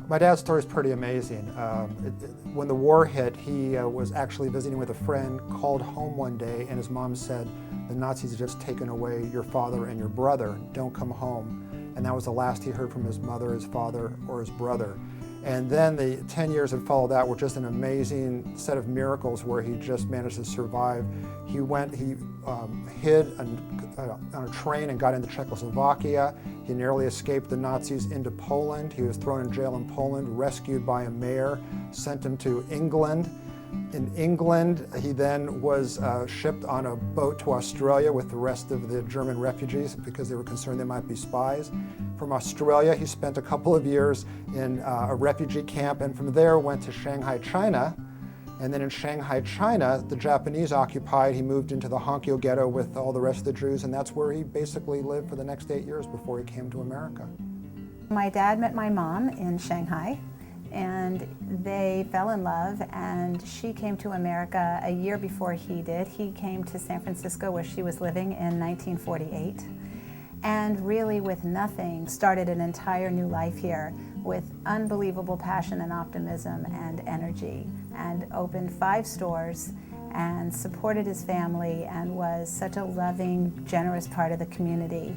My dad's story is pretty amazing. When the war hit, he was actually visiting with a friend, called home one day, and his mom said, "The Nazis have just taken away your father and your brother. Don't come home." And that was the last he heard from his mother, his father, or his brother. And then the 10 years that followed that were just an amazing set of miracles where he just managed to survive. He hid on a train and got into Czechoslovakia. He nearly escaped the Nazis into Poland. He was thrown in jail in Poland, rescued by a mayor, sent him to England. In England, he then was shipped on a boat to Australia with the rest of the German refugees because they were concerned they might be spies. From Australia, he spent a couple of years in a refugee camp, and from there went to Shanghai, China. And then in Shanghai, China, the Japanese occupied, he moved into the Hankyu ghetto with all the rest of the Jews, and that's where he basically lived for the next 8 years before he came to America. My dad met my mom in Shanghai, and they fell in love, and she came to America a year before he did. He came to San Francisco, where she was living, in 1948. And really with nothing, started an entire new life here with unbelievable passion and optimism and energy, and opened 5 stores and supported his family and was such a loving, generous part of the community.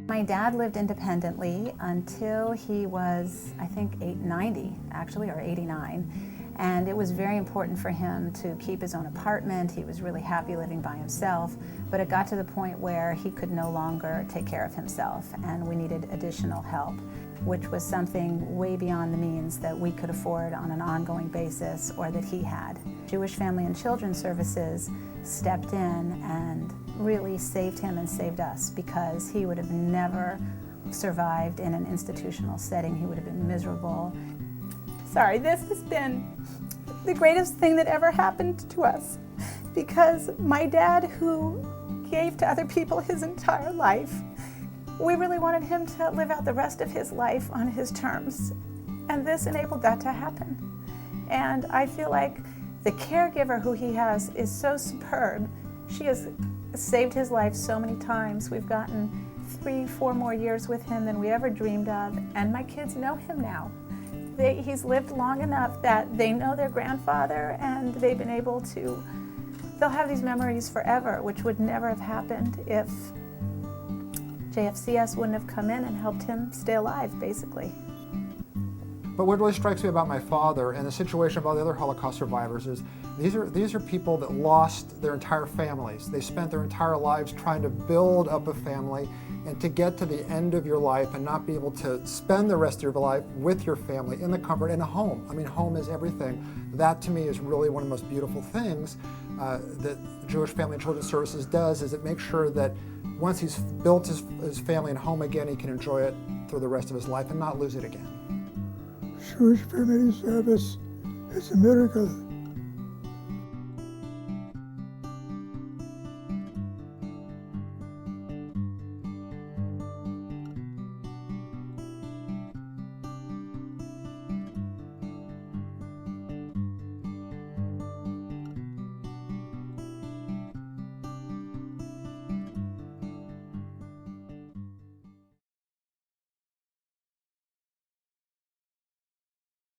My dad lived independently until he was, I think, 90 actually, or 89. And it was very important for him to keep his own apartment. He was really happy living by himself, but it got to the point where he could no longer take care of himself, and we needed additional help, which was something way beyond the means that we could afford on an ongoing basis or that he had. Jewish Family and Children's Services stepped in and really saved him and saved us, because he would have never survived in an institutional setting. He would have been miserable. Sorry, this has been the greatest thing that ever happened to us, because my dad, who gave to other people his entire life, we really wanted him to live out the rest of his life on his terms, and this enabled that to happen. And I feel like the caregiver who he has is so superb. She has saved his life so many times. We've gotten 3-4 more years with him than we ever dreamed of, and my kids know him now. He's lived long enough that they know their grandfather, and they've been able to, they'll have these memories forever, which would never have happened if JFCS wouldn't have come in and helped him stay alive, basically. But what really strikes me about my father and the situation of all the other Holocaust survivors is these are people that lost their entire families. They spent their entire lives trying to build up a family, and to get to the end of your life and not be able to spend the rest of your life with your family in the comfort in a home. I mean, home is everything. That to me is really one of the most beautiful things that Jewish Family and Children's Services does, is it makes sure that once he's built his family and home again, he can enjoy it through the rest of his life and not lose it again. Jewish Family Service is a miracle.